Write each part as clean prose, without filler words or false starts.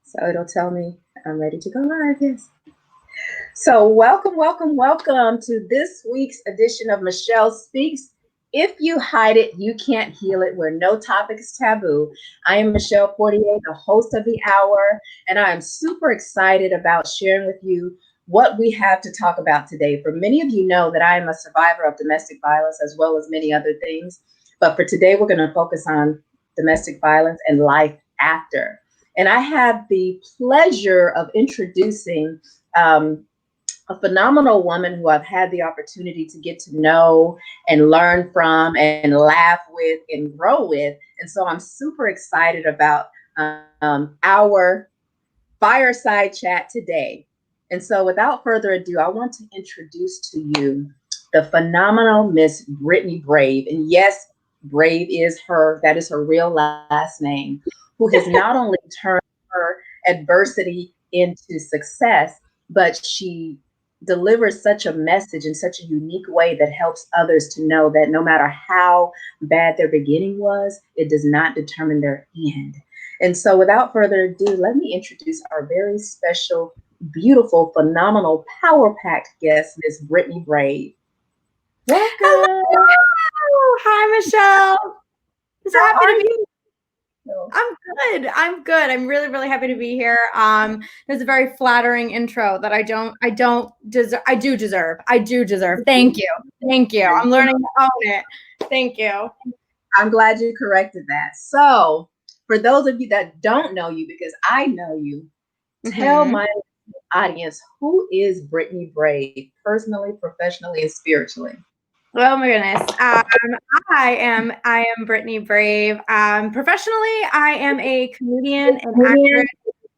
So it'll tell me I'm ready to go live. Yes. So welcome to this week's edition of Michelle Speaks. If you hide it, you can't heal it, where no topic is taboo. I am Michelle Portier, the host of the hour, and I am super excited about sharing with you what we have to talk about today. For many of you know that I am a survivor of domestic violence as well as many other things. But for today, we're going to focus on domestic violence and life after. And I have the pleasure of introducing um, a phenomenal woman who I've had the opportunity to get to know and learn from and laugh with and grow with. And so I'm super excited about our fireside chat today. And so without further ado, I want to introduce to you the phenomenal Miss Brittany Brave. And yes, Brave that is her real last name, who has not only turned her adversity into success, but she delivers such a message in such a unique way that helps others to know that no matter how bad their beginning was, it does not determine their end. And so without further ado, let me introduce our very special, beautiful, phenomenal, power-packed guest, Miss Brittany Brave. Welcome. Hello. Hi, Michelle. I'm so happy to be here. I'm good. I'm really, really happy to be here. There's a very flattering intro that I do deserve. Thank you. I'm learning to own it. Thank you. I'm glad you corrected that. So for those of you that don't know you, because I know you, tell my audience, who is Brittany Brave, personally, professionally, and spiritually? Oh my goodness. I am Brittany Brave. Professionally, I am a comedian, an actress,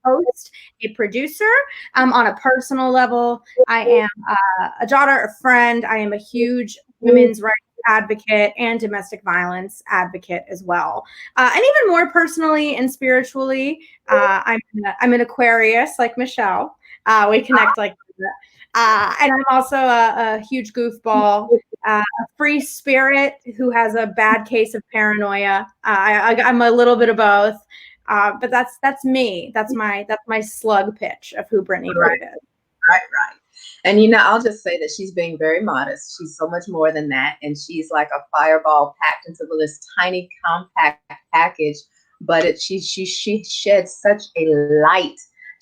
host, a producer. On a personal level, I am a daughter, a friend. I am a huge women's rights advocate and domestic violence advocate as well. And even more personally and spiritually, I'm an Aquarius like Michelle. We connect like that. And I'm also a huge goofball, a free spirit who has a bad case of paranoia. I'm a little bit of both, but that's me. That's my slug pitch of who Brittany Brave is. Right. And I'll just say that she's being very modest. She's so much more than that, and she's like a fireball packed into this tiny, compact package. But she sheds such a light.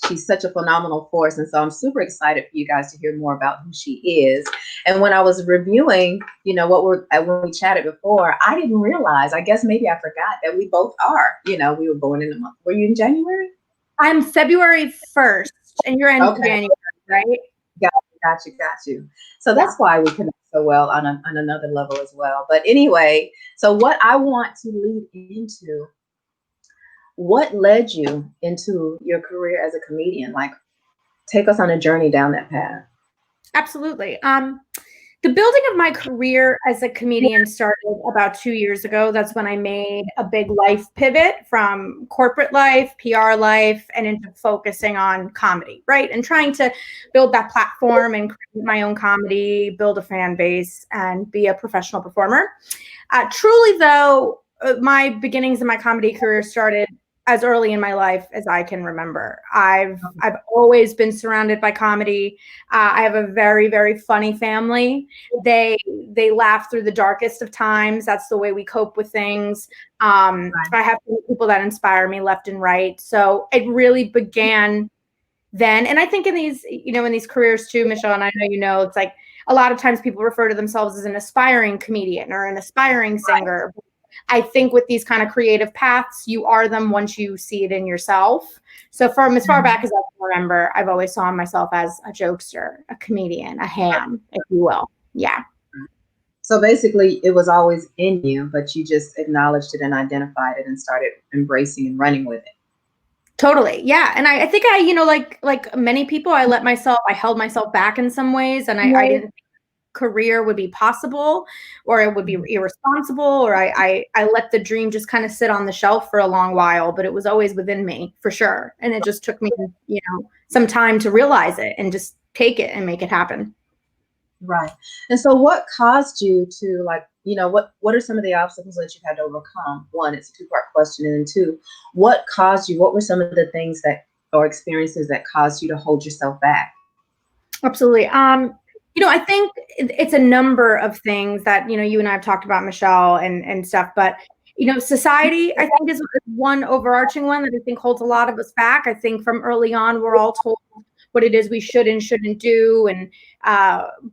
She's such a phenomenal force. And so I'm super excited for you guys to hear more about who she is. And when I was reviewing, when we chatted before, I didn't realize, I guess maybe I forgot that we both are, we were born in the month. Were you in January? I'm February 1st and you're in January, right? Got you. So that's why we connect so well on another level as well. But anyway, so what I want to lead into, what led you into your career as a comedian? Like, take us on a journey down that path. Absolutely. The building of my career as a comedian started about 2 years ago. That's when I made a big life pivot from corporate life, PR life, and into focusing on comedy, right? And trying to build that platform and create my own comedy, build a fan base, and be a professional performer. Truly, though, my beginnings in my comedy career started as early in my life as I can remember. I've always been surrounded by comedy. I have a very, very funny family. They laugh through the darkest of times. That's the way we cope with things. I have people that inspire me left and right. So it really began then. And I think in these careers too, Michelle, and I know, it's like a lot of times people refer to themselves as an aspiring comedian or an aspiring singer. I think with these kind of creative paths, you are them once you see it in yourself. So from as far back as I can remember, I've always saw myself as a jokester, a comedian, a ham, if you will. Yeah. So basically it was always in you, but you just acknowledged it and identified it and started embracing and running with it. Totally. Yeah. And I think like many people, I held myself back in some ways, and I didn't career would be possible, or it would be irresponsible, or I let the dream just kind of sit on the shelf for a long while, but it was always within me for sure. And it just took me, some time to realize it and just take it and make it happen. Right. And so what caused you to, like, what are some of the obstacles that you've had to overcome? One, it's a two-part question. And then two, what were some of the things that, or experiences that caused you to hold yourself back? Absolutely. I think it's a number of things that, you and I have talked about, Michelle, and stuff, but, society, I think, is one overarching one that I think holds a lot of us back. I think from early on, we're all told what it is we should and shouldn't do. And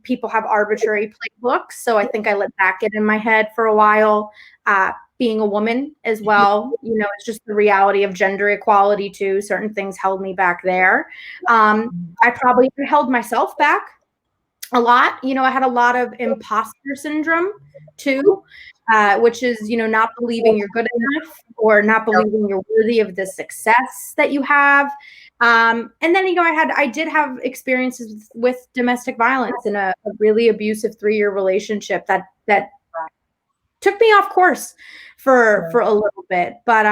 people have arbitrary playbooks. So I think I let that get in my head for a while. Being a woman as well, it's just the reality of gender equality too. Certain things held me back there. I probably held myself back a lot. I had a lot of imposter syndrome too, which is, not believing you're good enough or not believing you're worthy of the success that you have. And then, I did have experiences with domestic violence in a really abusive 3-year relationship that took me off course for a little bit. But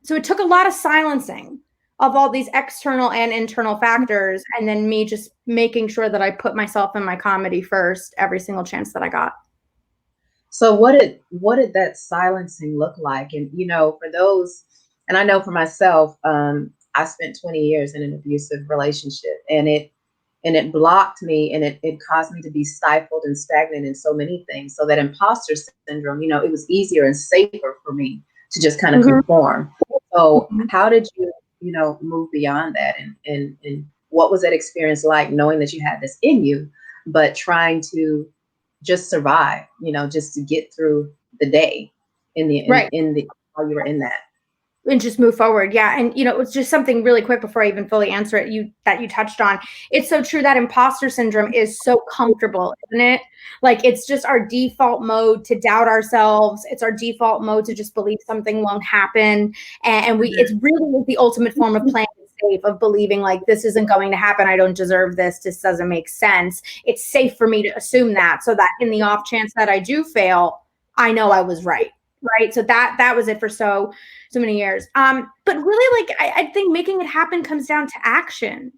so it took a lot of silencing of all these external and internal factors, and then me just making sure that I put myself and my comedy first every single chance that I got. So what did that silencing look like? And for those, and I know for myself, I spent 20 years in an abusive relationship, and it blocked me, and it caused me to be stifled and stagnant in so many things. So that imposter syndrome, it was easier and safer for me to just kind of conform. So how did you, move beyond that? And what was that experience like, knowing that you had this in you, but trying to just survive, just to get through the day while you were in that? And just move forward. Yeah. And, it was just something really quick before I even fully answer it, that you touched on. It's so true that imposter syndrome is so comfortable, isn't it? Like, it's just our default mode to doubt ourselves. It's our default mode to just believe something won't happen. And it's really the ultimate form of playing it safe, of believing like, this isn't going to happen. I don't deserve this. This doesn't make sense. It's safe for me to assume that, so that in the off chance that I do fail, I know I was right. Right. So that was it for so many years. But really, like, I think making it happen comes down to action,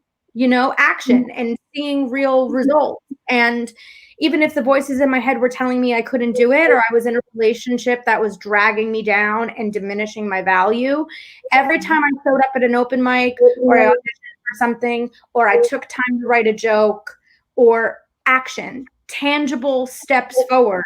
action and seeing real results. And even if the voices in my head were telling me I couldn't do it, or I was in a relationship that was dragging me down and diminishing my value, every time I showed up at an open mic, or I auditioned for something, or I took time to write a joke, or action, tangible steps forward,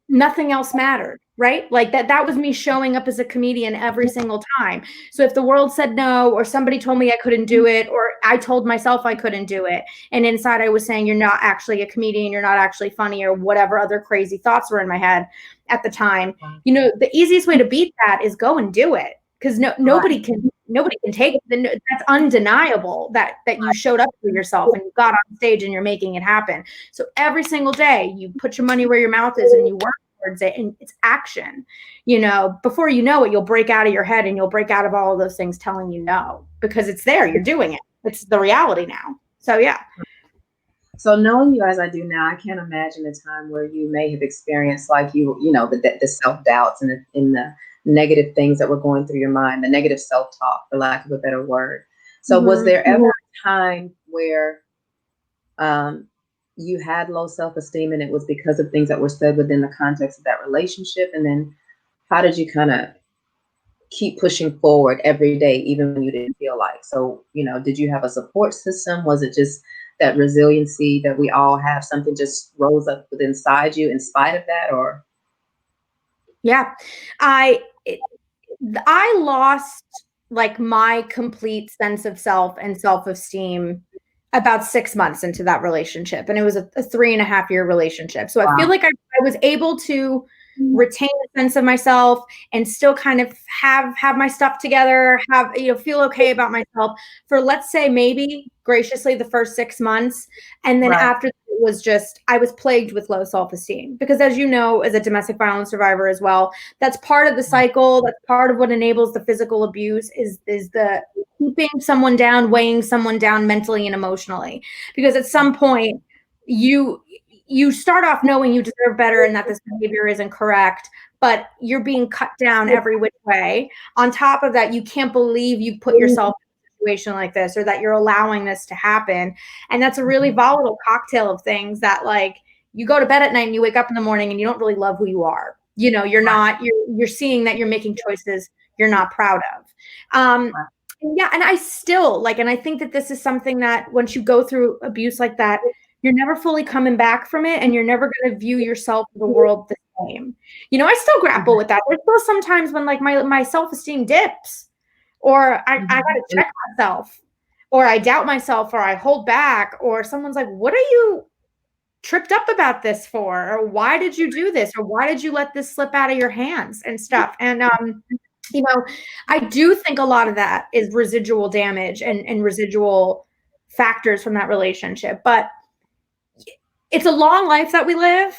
nothing else mattered, right? Like that was me showing up as a comedian every single time. So if the world said no, or somebody told me I couldn't do it, or I told myself I couldn't do it, and inside I was saying, you're not actually a comedian, you're not actually funny, or whatever other crazy thoughts were in my head at the time, the easiest way to beat that is go and do it. Because nobody can take it. That's undeniable that you showed up for yourself and you got on stage and you're making it happen. So every single day you put your money where your mouth is and you work towards it, and it's action. Before you know it, you'll break out of your head and you'll break out of all of those things telling you no, because it's there. You're doing it. It's the reality now. So yeah. So knowing you as I do now, I can't imagine a time where you may have experienced, like, the self-doubts and the negative things that were going through your mind, the negative self-talk, for lack of a better word. So was there ever a time where you had low self-esteem, and it was because of things that were said within the context of that relationship? And then how did you kind of keep pushing forward every day, even when you didn't feel like? So, did you have a support system? Was it just that resiliency that we all have, something just rose up within inside you in spite of that? Or yeah, I lost like my complete sense of self and self-esteem about 6 months into that relationship. And it was a 3.5-year relationship. So I feel like I was able to retain a sense of myself and still kind of have my stuff together, feel okay about myself for, let's say, maybe graciously the first 6 months. And then after that, it was just, I was plagued with low self-esteem, because as you know, as a domestic violence survivor as well, that's part of the cycle. That's part of what enables the physical abuse, is the keeping someone down, weighing someone down mentally and emotionally. Because at some point you start off knowing you deserve better and that this behavior isn't correct, but you're being cut down every which way. On top of that, you can't believe you put yourself in situation like this, or that you're allowing this to happen. And that's a really volatile cocktail of things that, like, you go to bed at night and you wake up in the morning and you don't really love who you are. You know, you're seeing that you're making choices you're not proud of. Yeah. And I still and I think that this is something that once you go through abuse like that, you're never fully coming back from it, and you're never going to view yourself or the world the same. You know, I still grapple with that. There's still sometimes when like my self-esteem dips, or I got to check myself, or I doubt myself, or I hold back, or someone's like, what are you tripped up about this for? Or why did you do this? Or why did you let this slip out of your hands and stuff? And, you know, I do think a lot of that is residual damage and residual factors from that relationship. But it's a long life that we live,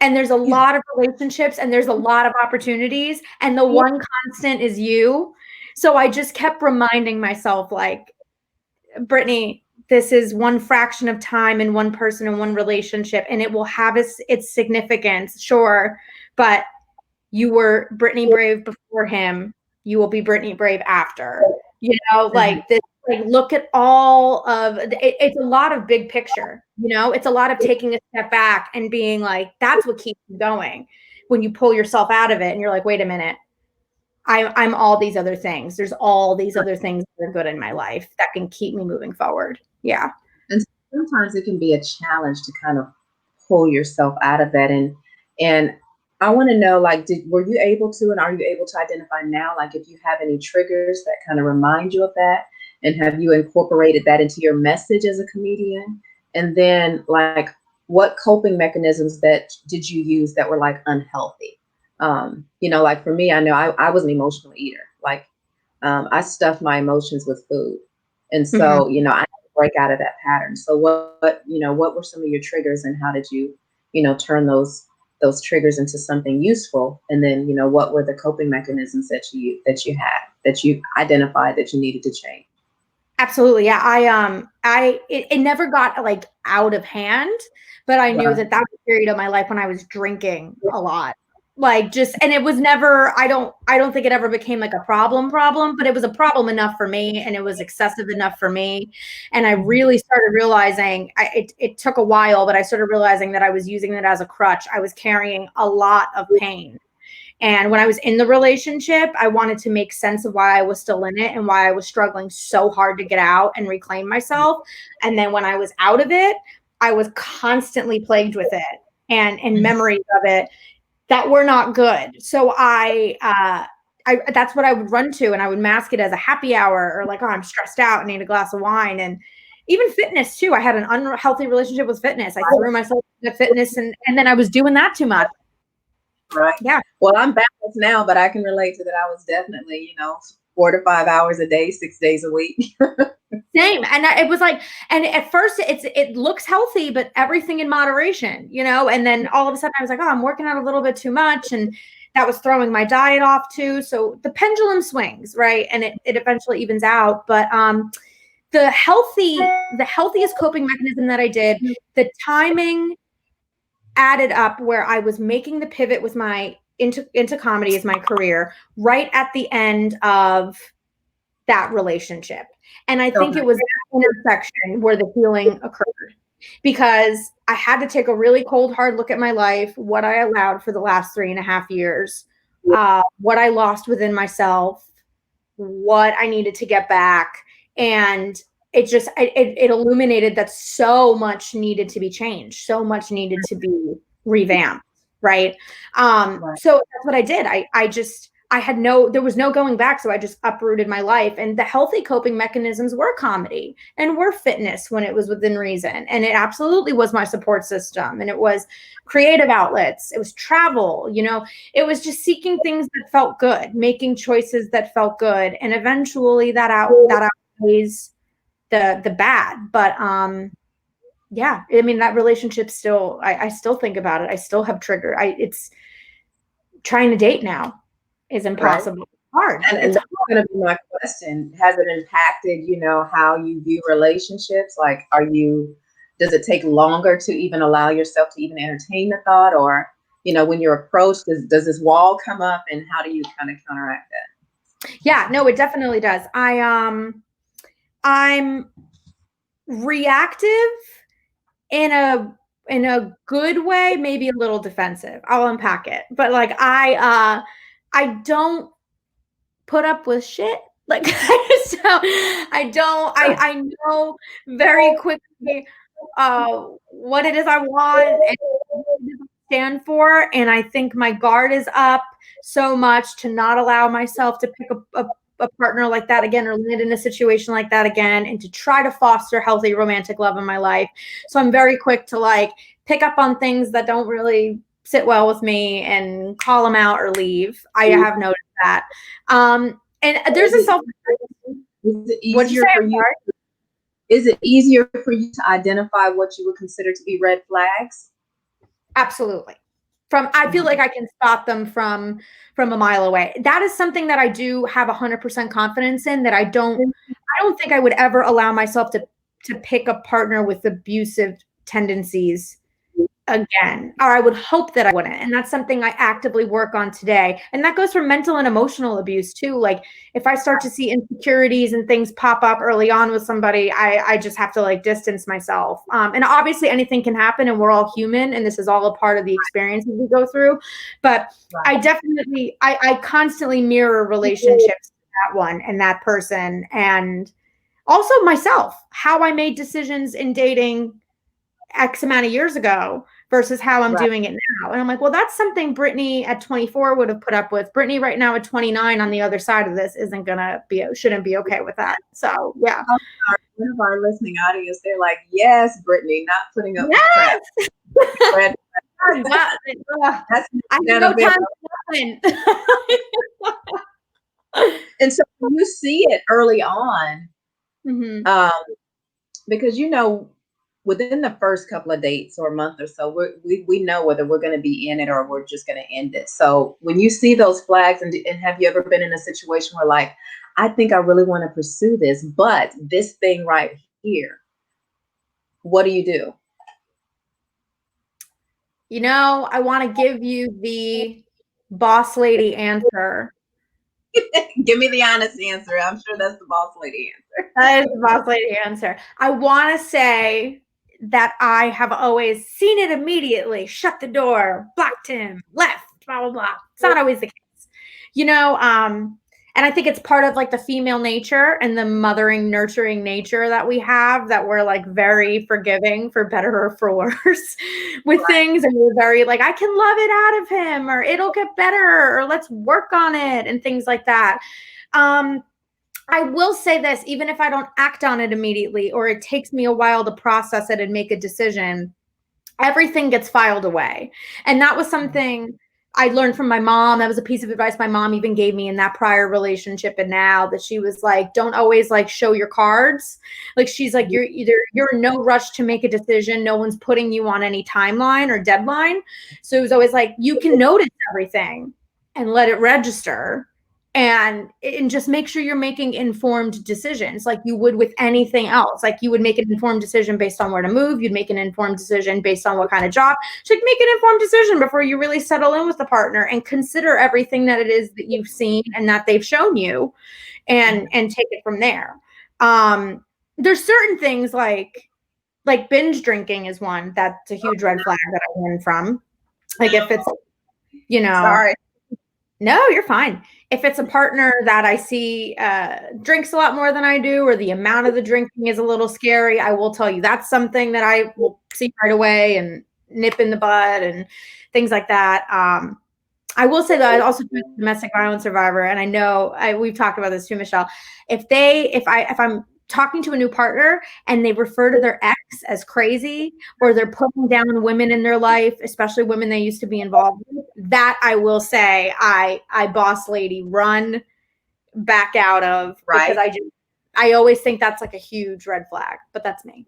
and there's a lot of relationships, and there's a lot of opportunities, and the one constant is you. So I just kept reminding myself, like, Brittany, this is one fraction of time and one person and one relationship, and it will have its significance, sure, but you were Brittany Brave before him. You will be Brittany Brave after. You know, like this. Like, look at all of it's a lot of big picture. You know, it's a lot of taking a step back and being like, that's what keeps you going. When you pull yourself out of it, and you're like, wait a minute, I'm all these other things. There's all these other things that are good in my life that can keep me moving forward. Yeah. And sometimes it can be a challenge to kind of pull yourself out of that. And I want to know, like, were you able to, and are you able to identify now, like, if you have any triggers that kind of remind you of that, and have you incorporated that into your message as a comedian? And then, like, what coping mechanisms that did you use that were like unhealthy? You know, like for me, I know I was an emotional eater. Like, I stuffed my emotions with food. And so, you know, I had to break out of that pattern. So what were some of your triggers, and how did you, turn those triggers into something useful? And then, what were the coping mechanisms that you had, that you identified that you needed to change? Absolutely. Yeah. It never got like out of hand, but I knew that was a period of my life when I was drinking a lot. Like, and it was never, I don't think it ever became like a problem, but it was a problem enough for me, and it was excessive enough for me. And I really started realizing, it took a while, but I started realizing that I was using it as a crutch. I was carrying a lot of pain. And when I was in the relationship, I wanted to make sense of why I was still in it and why I was struggling so hard to get out and reclaim myself. And then when I was out of it, I was constantly plagued with it and memories of it that were not good. So I that's what I would run to, and I would mask it as a happy hour, or like, oh, I'm stressed out and need a glass of wine. And even fitness too. I had an unhealthy relationship with fitness. I threw myself into fitness, and then I was doing that too much. Right. Yeah. Well, I'm balanced now, but I can relate to that. I was definitely, 4 to 5 hours a day, 6 days a week. Same. And it was like, and at first it looks healthy, but everything in moderation, and then all of a sudden I was like, oh, I'm working out a little bit too much. And that was throwing my diet off too. So the pendulum swings, right? And it eventually evens out. But the healthiest coping mechanism that I did, the timing added up, where I was making the pivot with my into comedy as my career right at the end of that relationship. And I think it was that intersection where the healing occurred, because I had to take a really cold, hard look at my life, what I allowed for the last 3.5 years, what I lost within myself, what I needed to get back. And it illuminated that so much needed to be changed, so much needed to be revamped. Right. So that's what I did. There was no going back. So I just uprooted my life, and the healthy coping mechanisms were comedy and were fitness when it was within reason. And it absolutely was my support system, and it was creative outlets. It was travel, it was just seeking things that felt good, making choices that felt good. And eventually that outweighs the bad. But, yeah, I mean, that relationship still, I still think about it. I still have trigger. It's trying to date now is impossible. Right. Hard. And that's going to be my question. Has it impacted, how you view relationships? Like, does it take longer to even allow yourself to even entertain the thought? Or, when you're approached, does this wall come up, and how do you kind of counteract that? Yeah, no, it definitely does. I'm reactive in a good way, maybe a little defensive. I'll unpack it. But like I don't put up with shit. Like I know very quickly what it is I want and stand for, and I think my guard is up so much to not allow myself to pick a partner like that again or land in a situation like that again, and to try to foster healthy romantic love in my life. So I'm very quick to like pick up on things that don't really sit well with me and call them out or leave. I have noticed that. And there's a self. Is it easier for you? Is it easier for you to identify what you would consider to be red flags? Absolutely. I feel like I can spot them from a mile away. That is something that I do have 100% confidence in, that I don't think I would ever allow myself to pick a partner with abusive tendencies again, or I would hope that I wouldn't. And that's something I actively work on today. And that goes for mental and emotional abuse too. Like if I start to see insecurities and things pop up early on with somebody, I just have to like distance myself. And obviously anything can happen, and we're all human, and this is all a part of the experiences we go through. But I definitely, I constantly mirror relationships to that one and that person, and also myself, how I made decisions in dating X amount of years ago versus how I'm doing it now. And I'm like, well, that's something Brittany at 24 would have put up with. Brittany right now at 29 on the other side of this shouldn't be okay with that. So yeah. One of our listening audience, they're like, yes, Brittany, not putting up with crap. I have no time for nothing. And so you see it early on, because within the first couple of dates or a month or so, we know whether we're going to be in it or we're just going to end it. So when you see those flags, and have you ever been in a situation where like, I think I really want to pursue this, but this thing right here, what do you do? I want to give you the boss lady answer. Give me the honest answer. I'm sure that's the boss lady answer. That is the boss lady answer. I want to say that I have always seen it immediately, shut the door, blocked him, left, blah, blah, blah. It's not always the case, and I think it's part of like the female nature and the mothering, nurturing nature that we have, that we're like very forgiving, for better or for worse, with things. And we're very like, I can love it out of him, or it'll get better, or let's work on it, and things like that. I will say this, even if I don't act on it immediately, or it takes me a while to process it and make a decision, everything gets filed away. And that was something I learned from my mom. That was a piece of advice my mom even gave me in that prior relationship. And now that she was like, don't always like show your cards. Like she's like, you're in no rush to make a decision. No one's putting you on any timeline or deadline. So it was always like, you can notice everything and let it register. And just make sure you're making informed decisions like you would with anything else. Like you would make an informed decision based on where to move. You'd make an informed decision based on what kind of job. So make an informed decision before you really settle in with the partner, and consider everything that it is that you've seen and that they've shown you, and take it from there. There's certain things like binge drinking is one that's a huge red flag that I learned from. Like if it's, Sorry. No, you're fine. If it's a partner that I see drinks a lot more than I do, or the amount of the drinking is a little scary, I will tell you that's something that I will see right away and nip in the bud and things like that. I will say that I also do a domestic violence survivor, and I know we've talked about this too, Michelle. If I'm talking to a new partner and they refer to their ex as crazy, or they're putting down women in their life, especially women they used to be involved with, that I will say I boss lady run back out of, because I always think that's like a huge red flag, but that's me.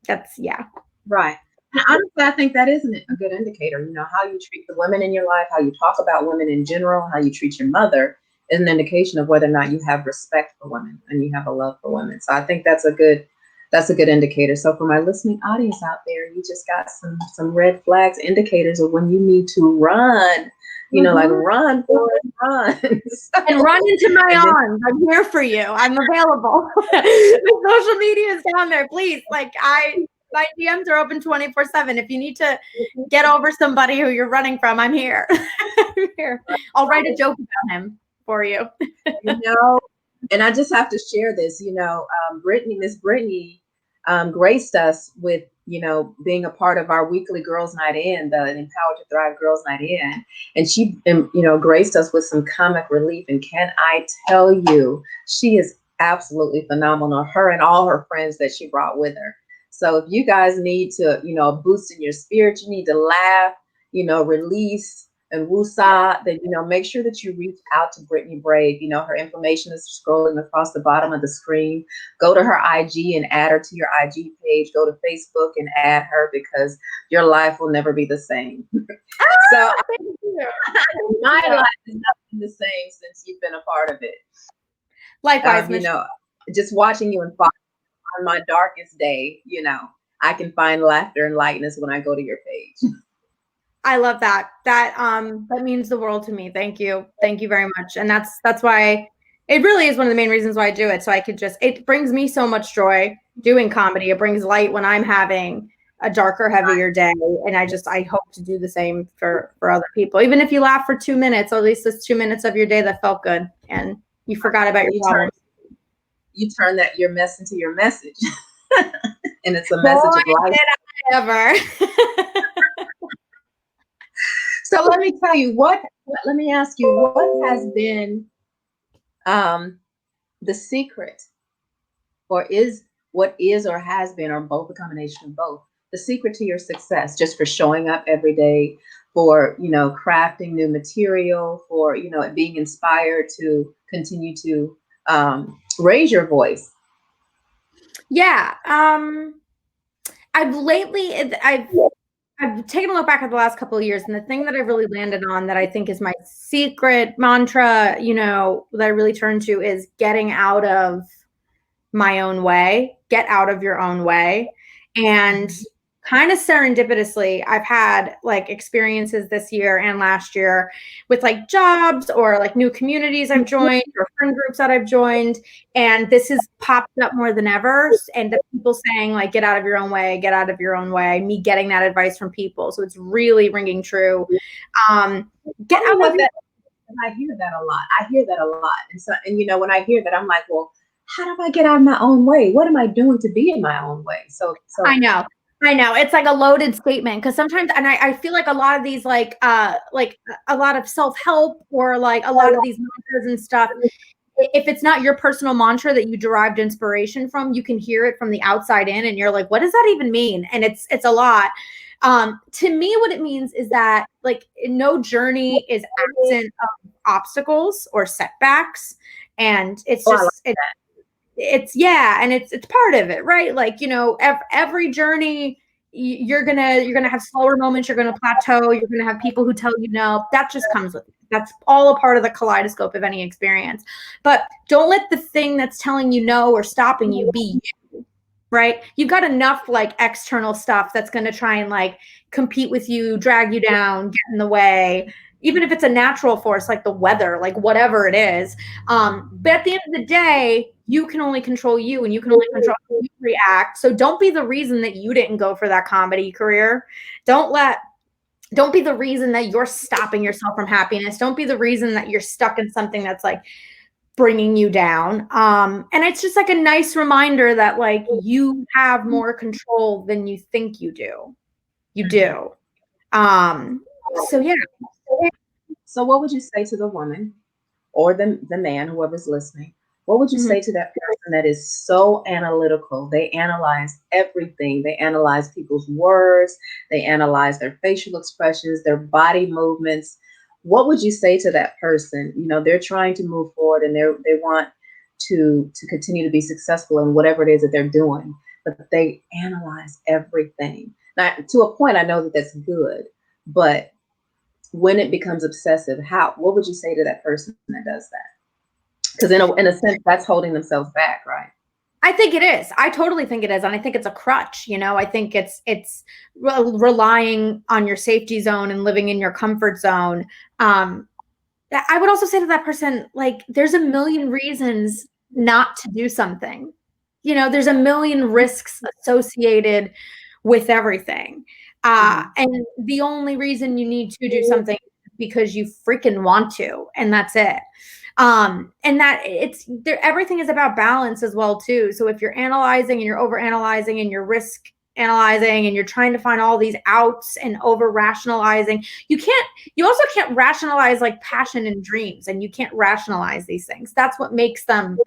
Right. And honestly, I think that isn't a good indicator. How you treat the women in your life, how you talk about women in general, how you treat your mother, is an indication of whether or not you have respect for women and you have a love for women. So I think that's a good That's a good indicator. So for my listening audience out there, you just got some red flags, indicators of when you need to run. Like run, Forrest, run. And run into my arms. I'm here for you. I'm available. My social media is down there. Please, my DMs are open 24/7. If you need to get over somebody who you're running from, I'm here. I'm here. I'll write a joke about him for you. And I just have to share this. Miss Brittany, graced us with being a part of our weekly Girls Night In, the Empowered to Thrive Girls Night In, and she graced us with some comic relief. And can I tell you, she is absolutely phenomenal. Her and all her friends that she brought with her. So if you guys need to, a boost in your spirit, you need to laugh, release and woosah, then, make sure that you reach out to Brittany Brave. Her information is scrolling across the bottom of the screen. Go to her IG and add her to your IG page. Go to Facebook and add her, because your life will never be the same. So my life has not been the same since you've been a part of it. Likewise, just watching you on my darkest day, I can find laughter and lightness when I go to your page. I love that. That means the world to me. Thank you. Thank you very much. And that's why it really is one of the main reasons why I do it. So it brings me so much joy doing comedy. It brings light when I'm having a darker, heavier day. And I hope to do the same for other people. Even if you laugh for 2 minutes, at least it's 2 minutes of your day that felt good and you forgot about your problems. You turn your mess into your message. And it's a message of life. Ever. So let me tell you let me ask you, what has been the secret, or what is or has been, or both, a combination of both, the secret to your success, just for showing up every day, for, crafting new material, for, being inspired to continue to raise your voice? Yeah. I've taken a look back at the last couple of years, and the thing that I've really landed on that I think is my secret mantra, that I really turn to, is getting out of my own way. Get out of your own way. And kind of serendipitously, I've had experiences this year and last year with jobs or new communities I've joined or friend groups that I've joined. And this has popped up more than ever. And the people saying get out of your own way, get out of your own way, me getting that advice from people. So it's really ringing true. Get out of that. I hear that a lot. And when I hear that, I'm like, well, how do I get out of my own way? What am I doing to be in my own way? So I know. It's a loaded statement, because sometimes, and I feel a lot of these, a lot of self-help or a lot of these mantras and stuff, if it's not your personal mantra that you derived inspiration from, you can hear it from the outside in and you're like, what does that even mean? And it's a lot. To me, what it means is that no journey is absent of obstacles or setbacks. And it's just, it's part of it, right? Every journey, you're gonna have slower moments, you're gonna plateau, you're gonna have people who tell you no. That just comes with it. That's all a part of the kaleidoscope of any experience. But don't let the thing that's telling you no or stopping you be you, right? You've got enough external stuff that's gonna try and compete with you, drag you down, get in the way. Even if it's a natural force like the weather, whatever it is. But at the end of the day, you can only control you, and you can only control how you react. So don't be the reason that you didn't go for that comedy career. Don't be the reason that you're stopping yourself from happiness. Don't be the reason that you're stuck in something that's bringing you down. And it's just a nice reminder that you have more control than you think you do. You do. So yeah. So what would you say to the woman or the man, whoever's listening? What would you say to that person that is so analytical? They analyze everything. They analyze people's words. They analyze their facial expressions, their body movements. What would you say to that person? They're trying to move forward, and they want to continue to be successful in whatever it is that they're doing, but they analyze everything. Now, to a point, I know that that's good, but when it becomes obsessive, what would you say to that person that does that? Because in a sense, that's holding themselves back, right? I think it is. I totally think it is. And I think it's a crutch. I think it's relying on your safety zone and living in your comfort zone. I would also say to that person, like, there's a million reasons not to do something. There's a million risks associated with everything. And the only reason you need to do something is because you freaking want to, and that's it. And that it's there, everything is about balance as well, too. So if you're analyzing and you're over analyzing and you're risk analyzing and you're trying to find all these outs and over rationalizing, you also can't rationalize like passion and dreams, and you can't rationalize these things. That's what makes them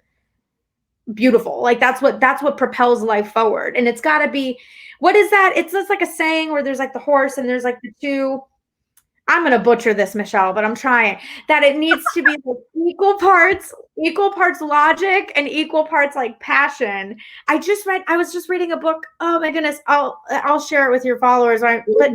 beautiful. Like that's what propels life forward. And it's got to be, what is that? It's just like a saying where there's like the horse and there's like the two. I'm going to butcher this, Michelle, but I'm trying. That it needs to be like equal parts logic and equal parts like passion. I was just reading a book. Oh my goodness. I'll share it with your followers. Right? But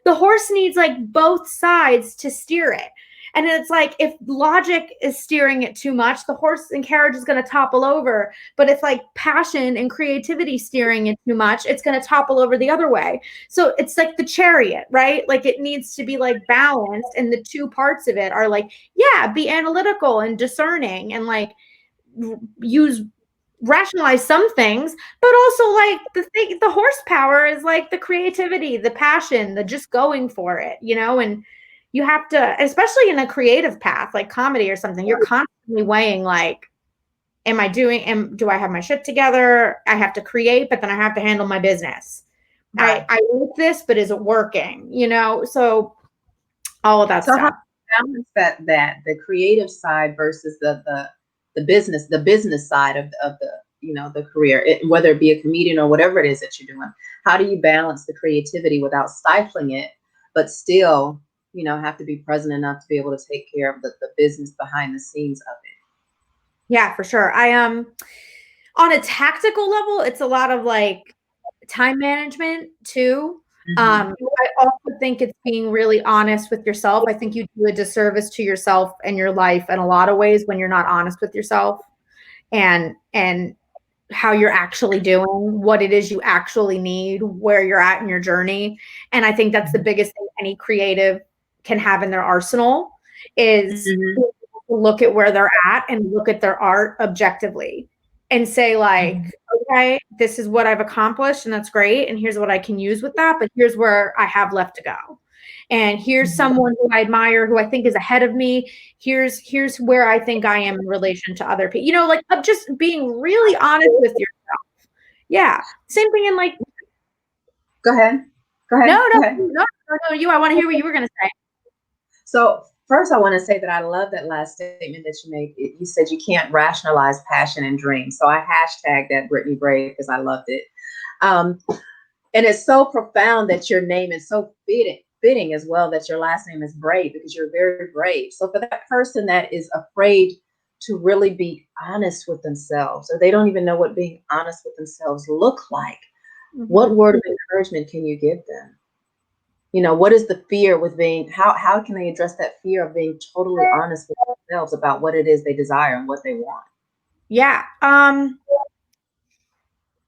the horse needs like both sides to steer it. And it's like, if logic is steering it too much, the horse and carriage is going to topple over. But if like passion and creativity steering it too much, it's going to topple over the other way. So it's like the chariot, right? Like it needs to be like balanced. And the two parts of it are like, yeah, be analytical and discerning and like rationalize some things, but also like the horsepower is like the creativity, the passion, the just going for it, and you have to, especially in a creative path, like comedy or something, you're constantly weighing like, do I have my shit together? I have to create, but then I have to handle my business. Right. I like this, but is it working? So all of that stuff. How do you balance that the creative side versus the business side of the career, whether it be a comedian or whatever it is that you're doing? How do you balance the creativity without stifling it, but still have to be present enough to be able to take care of the business behind the scenes of it? Yeah, for sure. On a tactical level, it's a lot of like time management too. I also think it's being really honest with yourself. I think you do a disservice to yourself and your life in a lot of ways when you're not honest with yourself and how you're actually doing, what it is you actually need, where you're at in your journey. And I think that's the biggest thing any creative can have in their arsenal is look at where they're at and look at their art objectively and say like, okay, this is what I've accomplished and that's great. And here's what I can use with that, but here's where I have left to go. And here's someone who I admire, who I think is ahead of me. Here's where I think I am in relation to other people, like of just being really honest with yourself. Yeah. Same thing in like, Go ahead. No, you, I want to hear what you were going to say. So first, I want to say that I love that last statement that you made. You said you can't rationalize passion and dreams. So I hashtagged that Brittany Brave because I loved it. And it's so profound that your name is so fitting as well, that your last name is Brave, because you're very brave. So for that person that is afraid to really be honest with themselves, or they don't even know what being honest with themselves look like, what word of encouragement can you give them? What is the fear with being, how can they address that fear of being totally honest with themselves about what it is they desire and what they want? Yeah.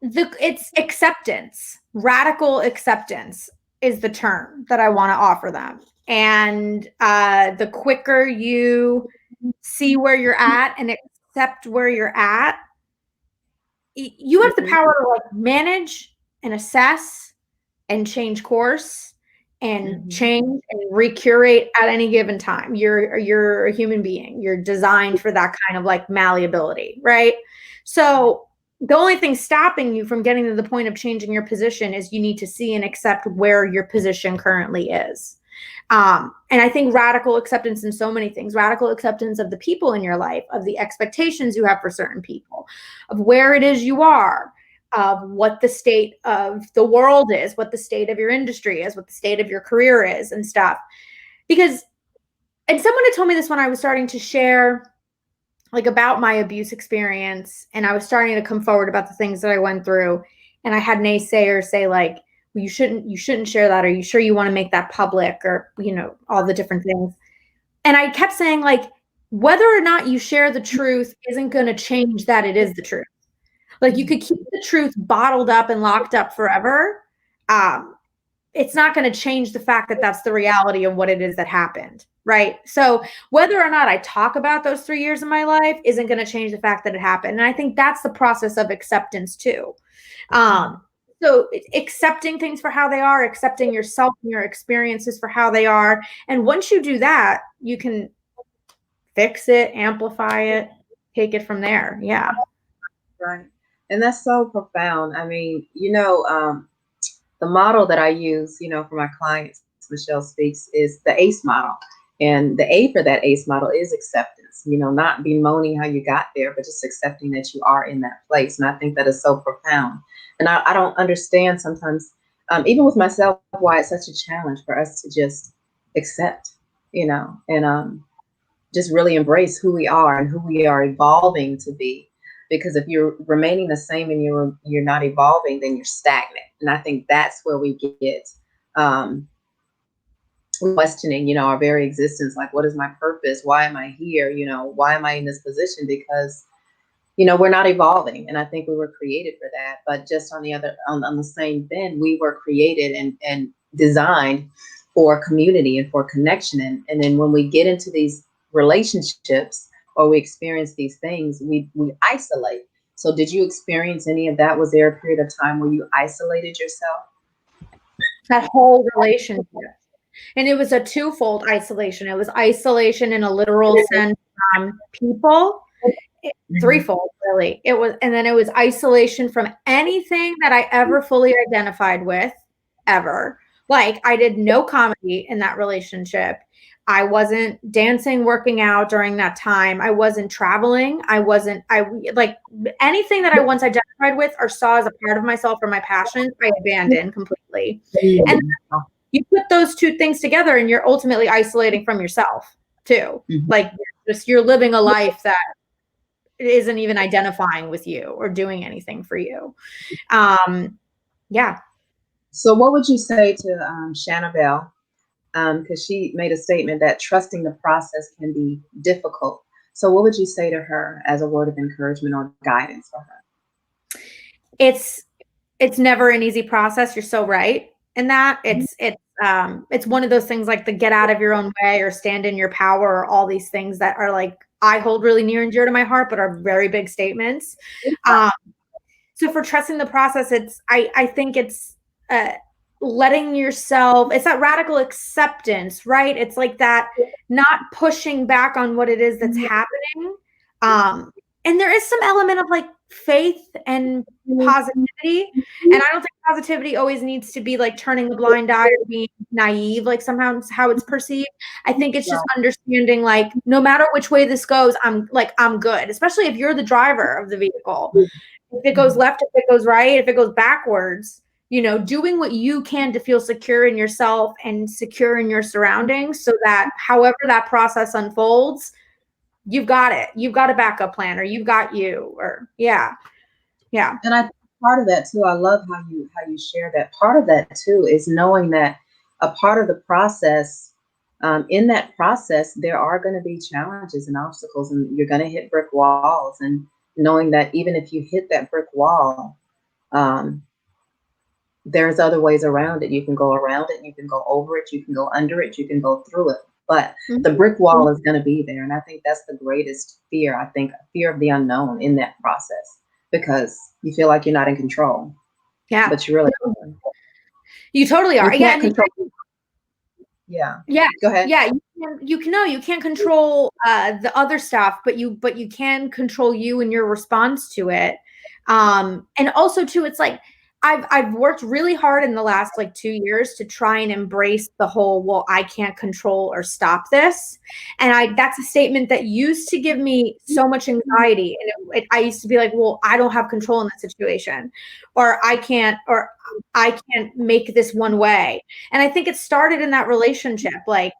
It's acceptance. Radical acceptance is the term that I want to offer them. And the quicker you see where you're at and accept where you're at, you have the power to like manage and assess and change course and change and recurate at any given time. You're a human being. You're designed for that kind of like malleability, right? So the only thing stopping you from getting to the point of changing your position is you need to see and accept where your position currently is. And I think radical acceptance in so many things, radical acceptance of the people in your life, of the expectations you have for certain people, of where it is you are, of what the state of the world is, what the state of your industry is, what the state of your career is and stuff. And someone had told me this when I was starting to share like about my abuse experience, and I was starting to come forward about the things that I went through. And I had naysayers say like, well, you shouldn't share that. Are you sure you want to make that public, or, all the different things. And I kept saying like, whether or not you share the truth isn't going to change that it is the truth. Like, you could keep the truth bottled up and locked up forever. It's not going to change the fact that that's the reality of what it is that happened. Right. So whether or not I talk about those 3 years of my life isn't going to change the fact that it happened. And I think that's the process of acceptance too. So accepting things for how they are, accepting yourself and your experiences for how they are. And once you do that, you can fix it, amplify it, take it from there. Yeah. Right. And that's so profound. I mean, the model that I use, for my clients, Michelle Speaks, is the ACE model. And the A for that ACE model is acceptance, not bemoaning how you got there, but just accepting that you are in that place. And I think that is so profound. And I don't understand sometimes, even with myself, why it's such a challenge for us to just accept, and just really embrace who we are and who we are evolving to be. Because if you're remaining the same and you're not evolving, then you're stagnant. And I think that's where we get questioning, our very existence. Like, what is my purpose? Why am I here? Why am I in this position? Because, we're not evolving. And I think we were created for that. But just on the same thing, we were created and designed for community and for connection. And then when we get into these relationships, or we experience these things, we isolate. So did you experience any of that? Was there a period of time where you isolated yourself? That whole relationship. And it was a twofold isolation. It was isolation in a literal sense from people, threefold really. And then it was isolation from anything that I ever fully identified with, ever. Like, I did no comedy in that relationship. I wasn't dancing, working out during that time. I wasn't traveling. I like anything that I once identified with or saw as a part of myself or my passions, I abandoned completely. And you put those two things together and you're ultimately isolating from yourself too. Like, you're living a life that isn't even identifying with you or doing anything for you. Yeah. So what would you say to Shanna Bell? Because she made a statement that trusting the process can be difficult. So what would you say to her as a word of encouragement or guidance for her? It's never an easy process. You're so right in that. It's one of those things like the get out of your own way or stand in your power, or all these things that are like, I hold really near and dear to my heart, but are very big statements. So for trusting the process, I think it's letting yourself, it's that radical acceptance, right? It's like that, not pushing back on what it is that's happening. And there is some element of like faith and positivity. And I don't think positivity always needs to be like turning a blind eye or being naive, like somehow how it's perceived. I think it's just understanding, like, no matter which way this goes, I'm good, especially if you're the driver of the vehicle. If it goes left, if it goes right, if it goes backwards, doing what you can to feel secure in yourself and secure in your surroundings, so that however that process unfolds, you've got it. You've got a backup plan, or you've got you, or yeah. And I think part of that too, I love how you share that. Part of that too is knowing that a part of the process, in that process, there are going to be challenges and obstacles, and you're going to hit brick walls. And knowing that even if you hit that brick wall, there's other ways around it. You can go around it, you can go over it, you can go under it, you can go through it. But the brick wall is going to be there. And I think that's the greatest fear. I think fear of the unknown in that process, because you feel like you're not in control. Yeah. But you really are. You totally are. Yeah. Yeah. Go ahead. Yeah. You can't control the other stuff, but you can control you and your response to it. And also too, it's like, I've worked really hard in the last 2 years to try and embrace the whole, well, I can't control or stop this. And that's a statement that used to give me so much anxiety. And I used to be like, well, I don't have control in that situation, or I can't make this one way. And I think it started in that relationship, like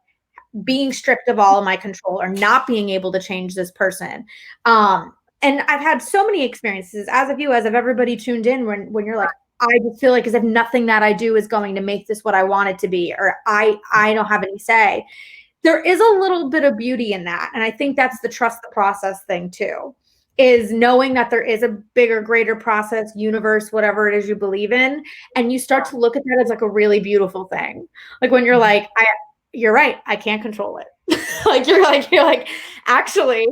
being stripped of all of my control or not being able to change this person. And I've had so many experiences, as of everybody tuned in, when you're like, I just feel like as if nothing that I do is going to make this what I want it to be, or I don't have any say. There is a little bit of beauty in that. And I think that's the trust the process thing too. is knowing that there is a bigger, greater process, universe, whatever it is you believe in. And you start to look at that as like a really beautiful thing. Like when you're like, you're right, I can't control it. You're like, actually,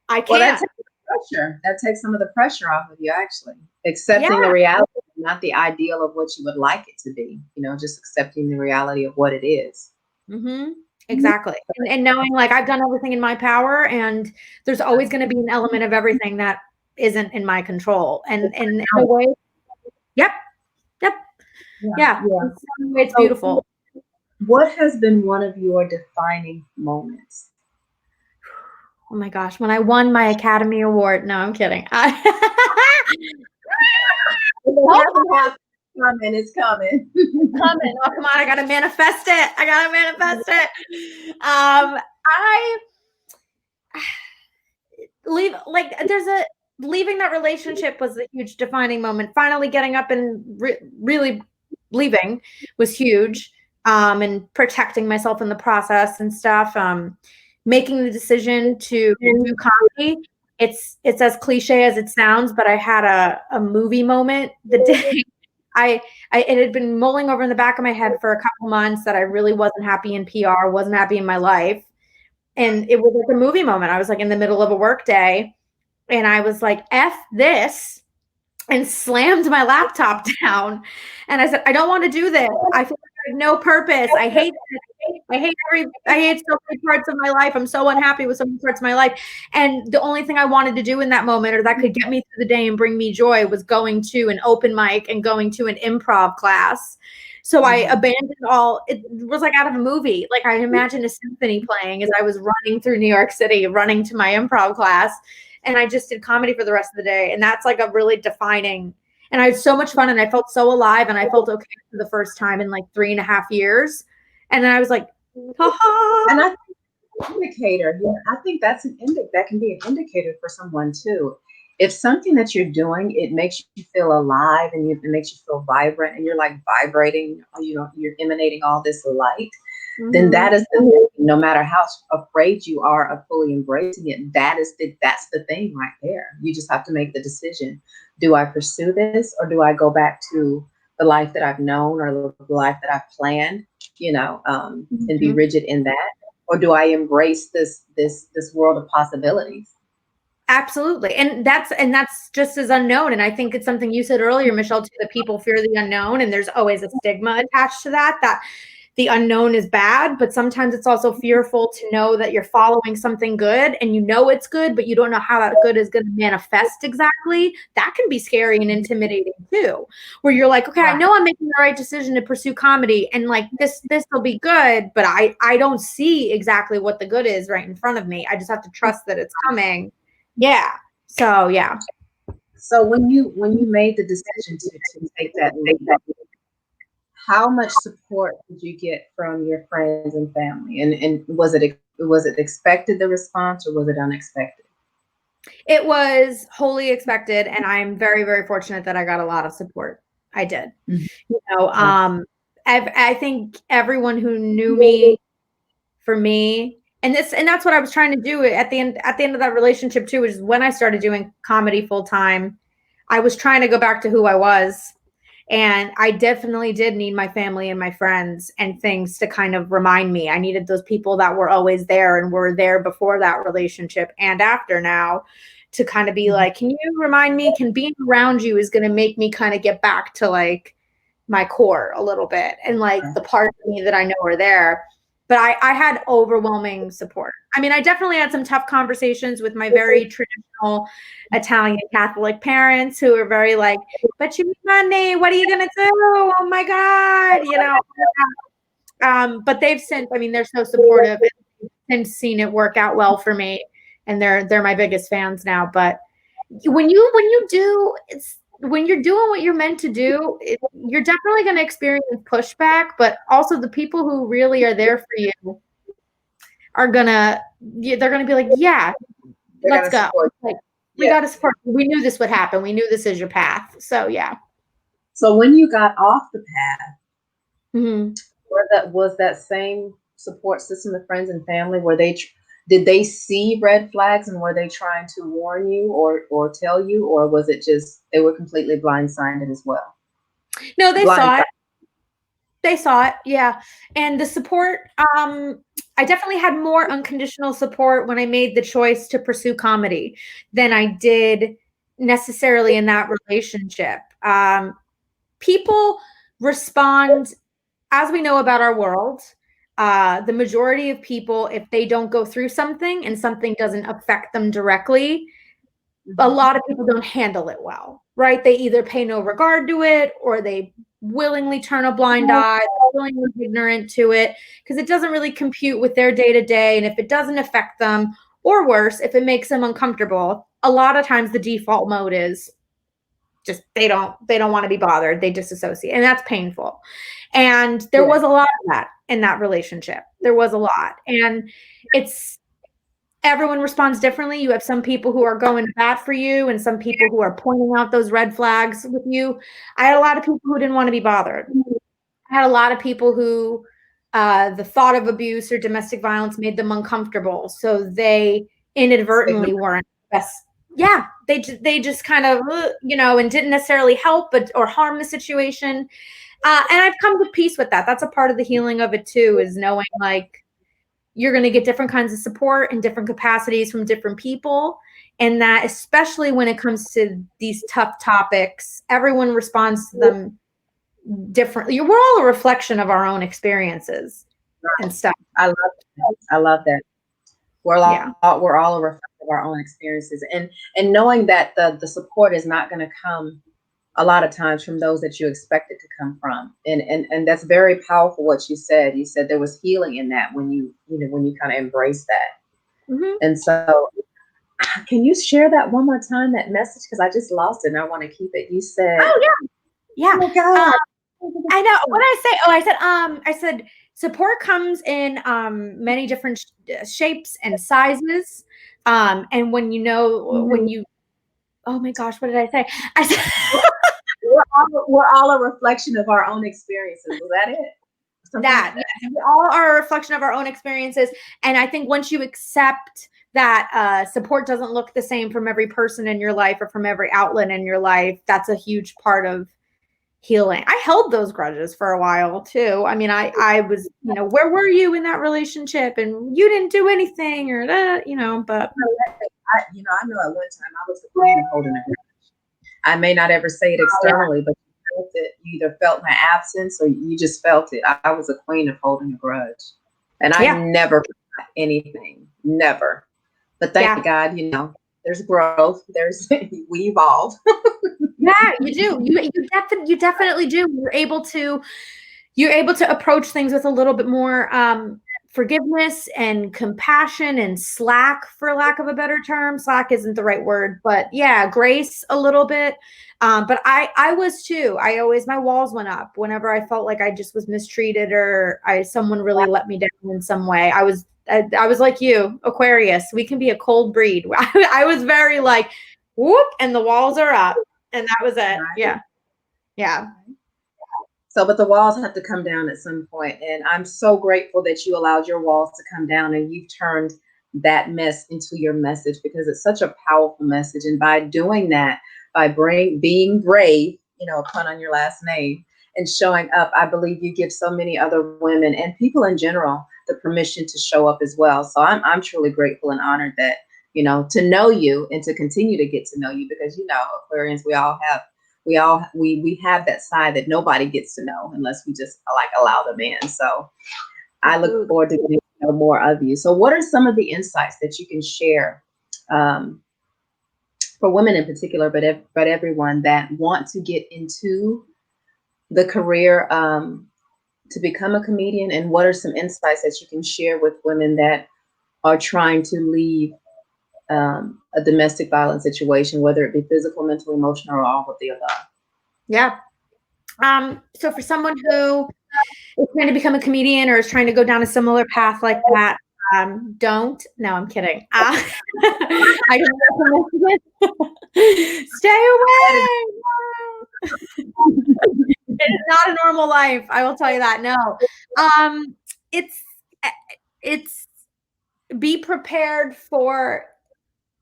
I can't. Well, that takes pressure. That takes some of the pressure off of you, actually. Accepting the reality, not the ideal of what you would like it to be, just accepting the reality of what it is. Mm-hmm. Exactly. And knowing like I've done everything in my power, and there's always going to be an element of everything that isn't in my control. And in a way, yeah. In some way, it's beautiful. What has been one of your defining moments? Oh my gosh, when I won my Academy Award. No, I'm kidding. It's coming. Coming. Oh, come on. I got to manifest it. Leaving that relationship was a huge defining moment. Finally getting up and really leaving was huge. And protecting myself in the process and stuff. Making the decision to do comedy. It's as cliche as it sounds, but I had a movie moment the day it had been mulling over in the back of my head for a couple months that I really wasn't happy in PR, wasn't happy in my life. And it was like a movie moment. I was like in the middle of a work day and I was like, F this, and slammed my laptop down. And I said, I don't want to do this. I feel like I have no purpose. I hate this. I hate so many parts of my life. I'm so unhappy with so many parts of my life. And the only thing I wanted to do in that moment, or that could get me through the day and bring me joy, was going to an open mic and going to an improv class. So I abandoned all. It was like out of a movie. Like I imagined a symphony playing as I was running through New York City, running to my improv class. And I just did comedy for the rest of the day. And that's like a really defining, and I had so much fun and I felt so alive and I felt okay for the first time in like 3.5 years. And then I was like, ha. And I think indicator, I think that can be an indicator for someone too. If something that you're doing, it makes you feel alive and it makes you feel vibrant and you're like vibrating, you're emanating all this light, then that is the thing. No matter how afraid you are of fully embracing it, that's the thing right there. You just have to make the decision. Do I pursue this or do I go back to the life that I've known or the life that I've planned, and be rigid in that? Or do I embrace this world of possibilities? Absolutely. And that's just as unknown. And I think it's something you said earlier, Michelle, too, that people fear the unknown. And there's always a stigma attached to that the unknown is bad, but sometimes it's also fearful to know that you're following something good and it's good, but you don't know how that good is going to manifest exactly. That can be scary and intimidating too, where you're like, okay, I know I'm making the right decision to pursue comedy and like this will be good, but I don't see exactly what the good is right in front of me. I just have to trust that it's coming. Yeah. So, yeah. So when you made the decision to take that leap, how much support did you get from your friends and family? And was it expected, the response, or was it unexpected? It was wholly expected, and I'm very, very fortunate that I got a lot of support. I did. I think everyone who knew me, for me, and that's what I was trying to do at the end of that relationship too, which is when I started doing comedy full time. I was trying to go back to who I was. And I definitely did need my family and my friends and things to kind of remind me. I needed those people that were always there and were there before that relationship and after now to kind of be like, can you remind me? Can being around you is going to make me kind of get back to like my core a little bit and like the parts of me that I know are there. But I had overwhelming support. I mean, I definitely had some tough conversations with my very traditional Italian Catholic parents who were very like, but you need money. What are you going to do? Oh my God. But they've since, I mean, they're so supportive and seen it work out well for me. And they're my biggest fans now. But when you're doing what you're meant to do, you're definitely going to experience pushback, but also the people who really are there for you they're going to be like, yeah, let's go. Like, we got to support. We knew this would happen. We knew this is your path. So, yeah. So when you got off the path, was that same support system, the friends and family, were they did they see red flags and were they trying to warn you or tell you, or was it just they were completely blindsided as well? No, they saw Blindsided. it. They saw it, yeah. And the support, I definitely had more unconditional support when I made the choice to pursue comedy than I did necessarily in that relationship. People respond, as we know about our world, the majority of people, if they don't go through something and something doesn't affect them directly, a lot of people don't handle it well, right? They either pay no regard to it or they willingly turn a blind eye, willingly ignorant to it because it doesn't really compute with their day to day. And if it doesn't affect them, or worse, if it makes them uncomfortable, a lot of times the default mode is just they don't want to be bothered. They disassociate, and that's painful. And there was a lot of that in that relationship. There was a lot, and it's everyone responds differently. You have some people who are going to bat for you and some people who are pointing out those red flags with you. I had a lot of people who didn't want to be bothered. I had a lot of people who the thought of abuse or domestic violence made them uncomfortable. So they inadvertently weren't best. Yeah, they just kind of, and didn't necessarily help or harm the situation. And I've come to peace with that. That's a part of the healing of it too, is knowing like, you're going to get different kinds of support in different capacities from different people. And that, especially when it comes to these tough topics, everyone responds to them differently. We're all a reflection of our own experiences and stuff. I love that. I love that. We're all a reflection of our own experiences. And knowing that the support is not going to come a lot of times from those that you expect it to come from. And that's very powerful what you said. You said there was healing in that when you kind of embrace that. Mm-hmm. And so can you share that one more time, that message? Because I just lost it and I want to keep it. You said, oh yeah. Yeah. Oh my God. I know. What did I say? Oh, I said support comes in many different shapes and sizes. And when oh my gosh, what did I say? I said we're all a reflection of our own experiences. Was that it? Yes, we all are a reflection of our own experiences. And I think once you accept that support doesn't look the same from every person in your life or from every outlet in your life, that's a huge part of healing. I held those grudges for a while too. I mean, I was, where were you in that relationship? And you didn't do anything or that, but. I know at one time I was the queen of holding a grudge. I may not ever say it externally, but you felt it. You either felt my absence or you just felt it. I was a queen of holding a grudge. And I never forgot anything. Never. But thank God, there's growth. We evolve. Yeah, you do. You definitely do. You're able to approach things with a little bit more forgiveness and compassion and slack, for lack of a better term. Slack isn't the right word, but yeah, grace a little bit. But I was too. My walls went up whenever I felt like I just was mistreated or someone really let me down in some way. I was like you, Aquarius. We can be a cold breed. I was very like, whoop, and the walls are up, and that was it. Yeah, yeah. So, but the walls have to come down at some point. And I'm so grateful that you allowed your walls to come down and you've turned that mess into your message, because it's such a powerful message. And by doing that, by being brave, a pun on your last name, and showing up, I believe you give so many other women and people in general the permission to show up as well. So I'm truly grateful and honored that, to know you and to continue to get to know you, because, Aquarians, we have that side that nobody gets to know unless we just allow them in. So I look forward to getting to know more of you. So what are some of the insights that you can share for women in particular, but everyone that want to get into the career to become a comedian? And what are some insights that you can share with women that are trying to leave a domestic violence situation, whether it be physical, mental, emotional, or all of the above? Yeah. So for someone who is trying to become a comedian or is trying to go down a similar path like that, don't. No, I'm kidding. I don't stay away. It's not a normal life. I will tell you that. No. It's be prepared for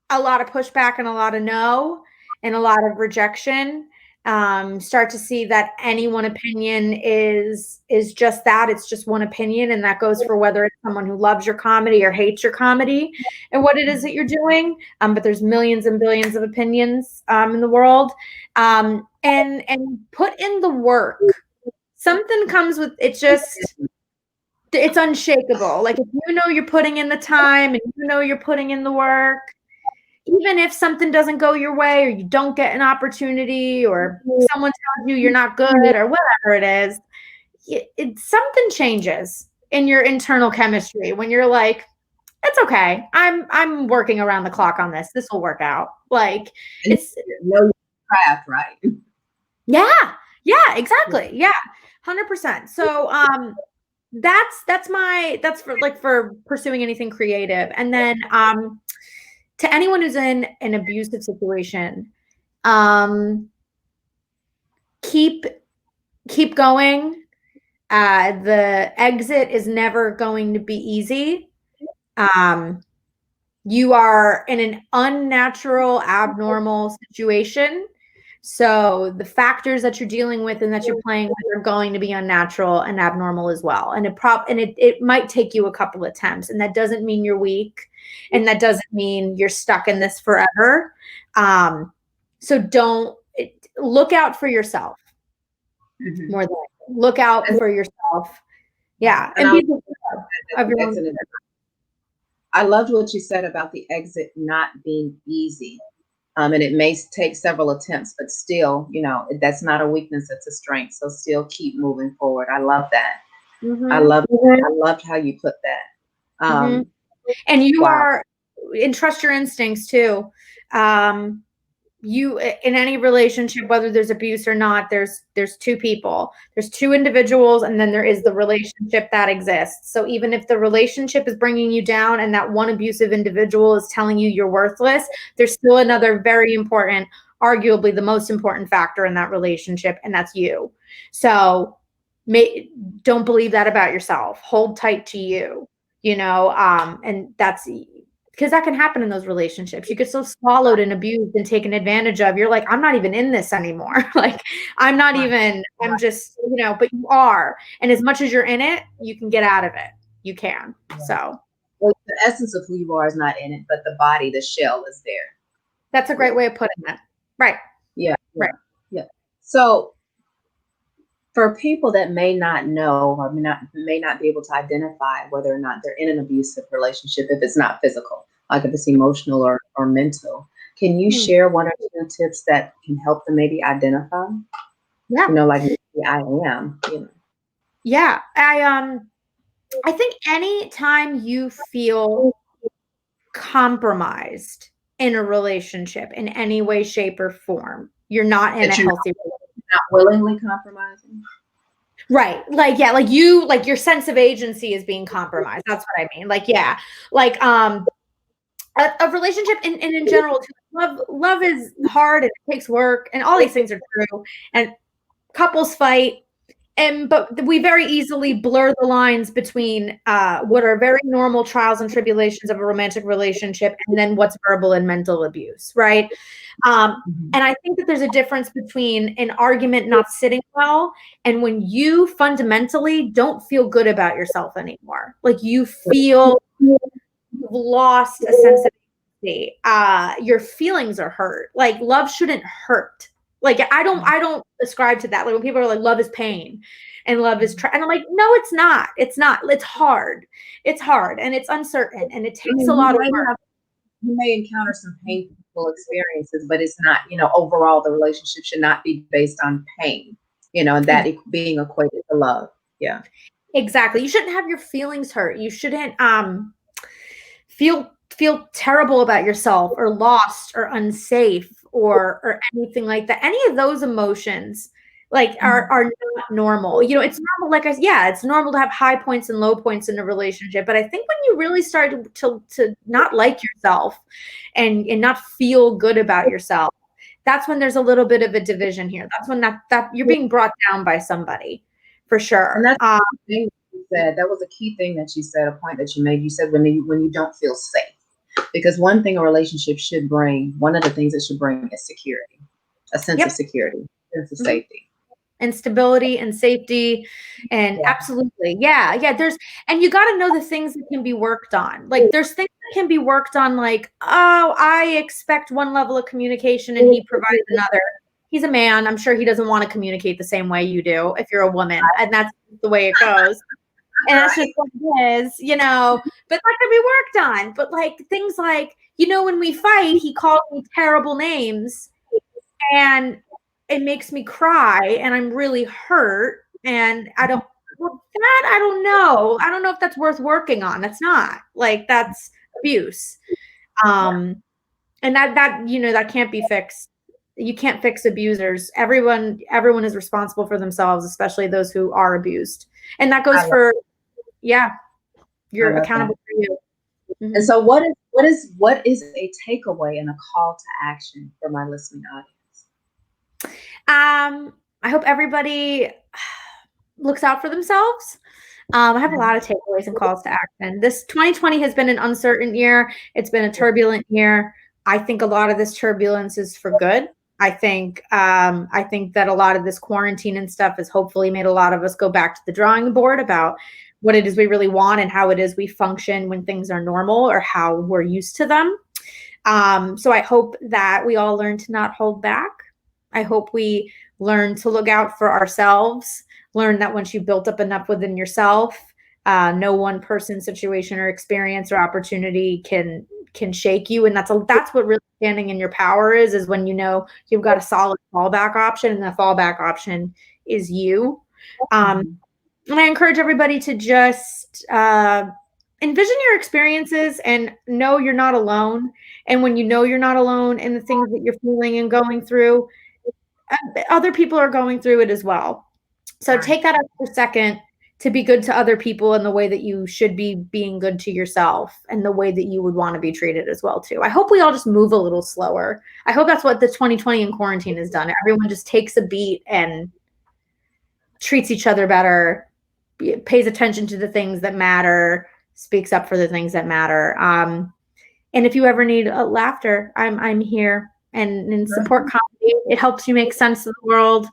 a lot of pushback and a lot of no and a lot of rejection. Start to see that any one opinion is just that. It's just one opinion, and that goes for whether it's someone who loves your comedy or hates your comedy and what it is that you're doing. But there's millions and billions of opinions in the world, and put in the work. Something comes with it. It's unshakable. Like if you know you're putting in the time and you know you're putting in the work, even if something doesn't go your way or you don't get an opportunity or someone tells you you're not good or whatever it is, something changes in your internal chemistry when you're like, it's okay. I'm working around the clock on this. This will work out. Like it's no craft, right? Yeah, exactly. Yeah. 100%. So that's for pursuing anything creative. And then to anyone who's in an abusive situation, keep going. The exit is never going to be easy. You are in an unnatural, abnormal situation. So the factors that you're dealing with and that you're playing with are going to be unnatural and abnormal as well. And it might take you a couple of attempts, and that doesn't mean you're weak, and that doesn't mean you're stuck in this forever. So look out for yourself. Mm-hmm. More than look out for yourself. Yeah. And be of your own. I loved what you said about the exit not being easy. And it may take several attempts, but still, that's not a weakness, it's a strength. So still keep moving forward. I love that. Mm-hmm. I loved how you put that. Mm-hmm. And you and trust your instincts too. You in any relationship, whether there's abuse or not, there's two people, there's two individuals, and then there is the relationship that exists. So even if the relationship is bringing you down and that one abusive individual is telling you you're worthless, there's still another very important, arguably the most important factor in that relationship, and that's you. So don't believe that about yourself. Hold tight to you, and that's because that can happen in those relationships. You get so swallowed and abused and taken advantage of. You're like, I'm not even in this anymore. Like, I'm not even, I'm just, but you are. And as much as you're in it, you can get out of it. You can. So. Well, the essence of who you are is not in it, but the body, the shell is there. That's a great way of putting it. Right. Yeah. Right. Yeah. So for people that may not know or may not be able to identify whether or not they're in an abusive relationship, if it's not physical, like if it's emotional or mental, can you share one or two tips that can help them maybe identify? Yeah. Like maybe I am. Yeah. I think anytime you feel compromised in a relationship in any way, shape, or form, you're not in a healthy relationship. Not willingly compromising. Right. Like, yeah, like your sense of agency is being compromised. That's what I mean. Like, yeah, like, a relationship in general, love is hard and it takes work and all these things are true, and couples fight. But we very easily blur the lines between what are very normal trials and tribulations of a romantic relationship and then what's verbal and mental abuse, right? And I think that there's a difference between an argument not sitting well and when you fundamentally don't feel good about yourself anymore. Like you feel you've lost a sense of agency. Your feelings are hurt. Like love shouldn't hurt. Like I don't ascribe to that. Like when people are like, love is pain and love is and I'm like, no, it's not. It's not. It's hard. It's hard and it's uncertain and it takes a lot of work. You may encounter some painful experiences, but it's not, overall the relationship should not be based on pain, and that being equated to love. Yeah. Exactly. You shouldn't have your feelings hurt. You shouldn't feel terrible about yourself or lost or unsafe or anything like that. Any of those emotions are not normal. It's normal. It's normal to have high points and low points in a relationship. But I think when you really start to not like yourself and not feel good about yourself, that's when there's a little bit of a division here. That's when that you're being brought down by somebody for sure. And that's the thing said, that was a key thing that you said, a point that you made. You said when you don't feel safe, because one thing a relationship should bring, one of the things it should bring is security, a sense of security, a sense of safety. And stability and safety. And absolutely. Yeah. And you got to know the things that can be worked on. Like there's things that can be worked on, like, oh, I expect one level of communication and he provides another. He's a man. I'm sure he doesn't want to communicate the same way you do if you're a woman. And that's the way it goes. And that's just what it is, but that can be worked on. But like things like, when we fight, he calls me terrible names and it makes me cry and I'm really hurt. And I don't know. I don't know if that's worth working on. That's not, like, that's abuse. And that can't be fixed. You can't fix abusers. Everyone is responsible for themselves, especially those who are abused. And that goes for, you're accountable for you. Mm-hmm. And so what is a takeaway and a call to action for my listening audience? I hope everybody looks out for themselves. I have a lot of takeaways and calls to action. This 2020 has been an uncertain year. It's been a turbulent year. I think a lot of this turbulence is for good. I think that a lot of this quarantine and stuff has hopefully made a lot of us go back to the drawing board about what it is we really want and how it is we function when things are normal or how we're used to them. So I hope that we all learn to not hold back. I hope we learn to look out for ourselves, learn that once you've built up enough within yourself, no one person, situation, or experience or opportunity can shake you. And that's what really standing in your power is when you've got a solid fallback option, and the fallback option is you. And I encourage everybody to just envision your experiences and know you're not alone. And when you know you're not alone in the things that you're feeling and going through, other people are going through it as well. So take that extra second to be good to other people in the way that you should be being good to yourself and the way that you would want to be treated as well too. I hope we all just move a little slower. I hope that's what the 2020 in quarantine has done. Everyone just takes a beat and treats each other better, pays attention to the things that matter, speaks up for the things that matter. And if you ever need laughter, I'm here. And support comedy. It helps you make sense of the world.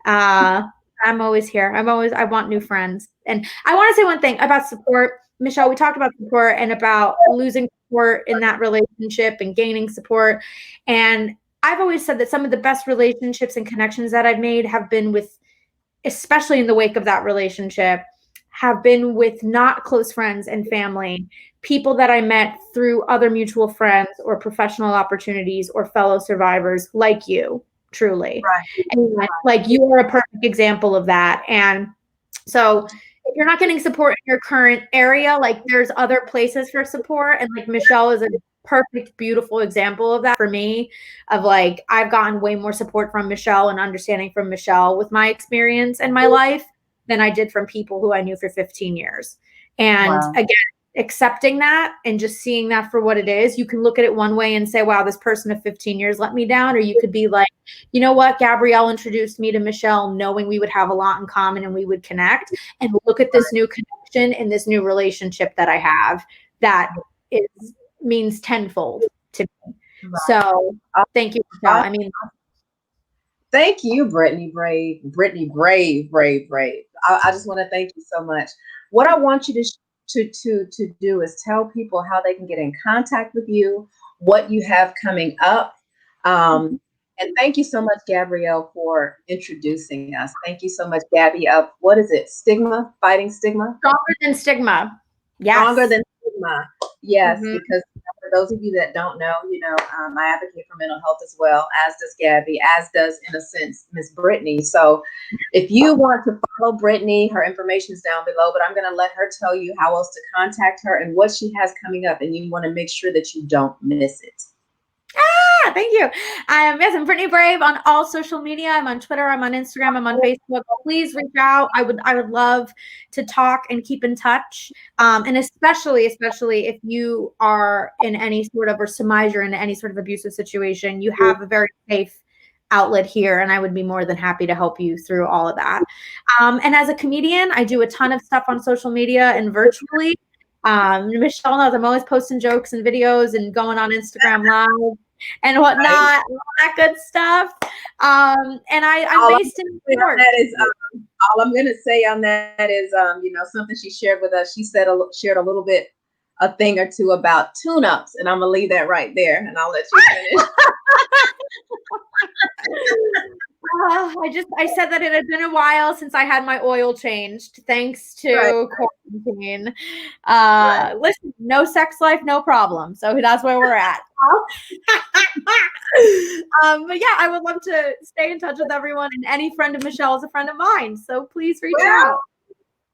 I'm always here. I want new friends. And I want to say one thing about support. Michelle, we talked about support and about losing support in that relationship and gaining support. And I've always said that some of the best relationships and connections that I've made have been with, especially in the wake of that relationship, have been with not close friends and family, people that I met through other mutual friends or professional opportunities or fellow survivors like you, truly. Right. And like you are a perfect example of that. And so if you're not getting support in your current area, like there's other places for support. And like Michelle is a perfect, beautiful example of that for me, of like, I've gotten way more support from Michelle and understanding from Michelle with my experience and my life than I did from people who I knew for 15 years. And again, accepting that and just seeing that for what it is, you can look at it one way and say, wow, this person of 15 years let me down. Or you could be like, you know what? Gabrielle introduced me to Michelle knowing we would have a lot in common and we would connect, and look at this new connection and this new relationship that I have that means tenfold to me. Right. So thank you, Michelle. I mean, thank you, Brittany Brave. Brittany Brave. I just want to thank you so much. What I want you to do is tell people how they can get in contact with you, what you have coming up. And thank you so much, Gabrielle, for introducing us. Thank you so much, Gabby. What is it? Stigma? Fighting stigma? Stronger than stigma. Yes. Stronger than stigma. Yes, because for those of you that don't know, I advocate for mental health as well, as does Gabby, as does, in a sense, Miss Brittany. So if you want to follow Brittany, her information is down below, but I'm going to let her tell you how else to contact her and what she has coming up, and you want to make sure that you don't miss it. Thank you. I'm Brittany Brave on all social media. I'm on Twitter. I'm on Instagram. I'm on Facebook. Please reach out. I would love to talk and keep in touch. And especially if you are in any sort of, or surmise you're in any sort of abusive situation, you have a very safe outlet here, and I would be more than happy to help you through all of that. And as a comedian, I do a ton of stuff on social media and virtually. Michelle knows I'm always posting jokes and videos and going on Instagram Live and whatnot, all that good stuff. And I'm based in New York. All I'm going to say on that is, something she shared with us. She said shared a little bit, a thing or two about tune-ups, and I'm gonna leave that right there, and I'll let you finish. I said that it had been a while since I had my oil changed, thanks to quarantine. Listen, no sex life, no problem. So that's where we're at. But yeah, I would love to stay in touch with everyone, and any friend of Michelle is a friend of mine. So please reach out.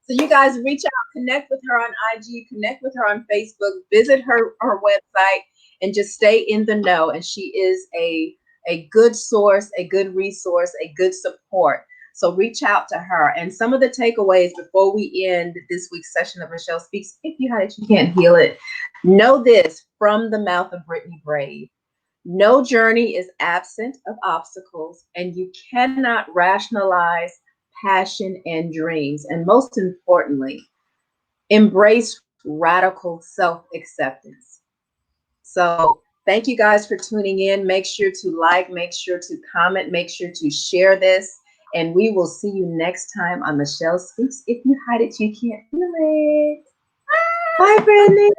So you guys reach out, connect with her on IG, connect with her on Facebook, visit her website, and just stay in the know. And she is a good source, a good resource, a good support. So reach out to her. And some of the takeaways before we end this week's session of Michelle Speaks, if you had it, you can't heal it. Know this from the mouth of Brittany Brave. No journey is absent of obstacles, and you cannot rationalize passion and dreams. And most importantly, embrace radical self-acceptance. So thank you guys for tuning in. Make sure to like, make sure to comment, make sure to share this. And we will see you next time on Michelle Speaks. If you hide it, you can't feel it. Bye, Brittany.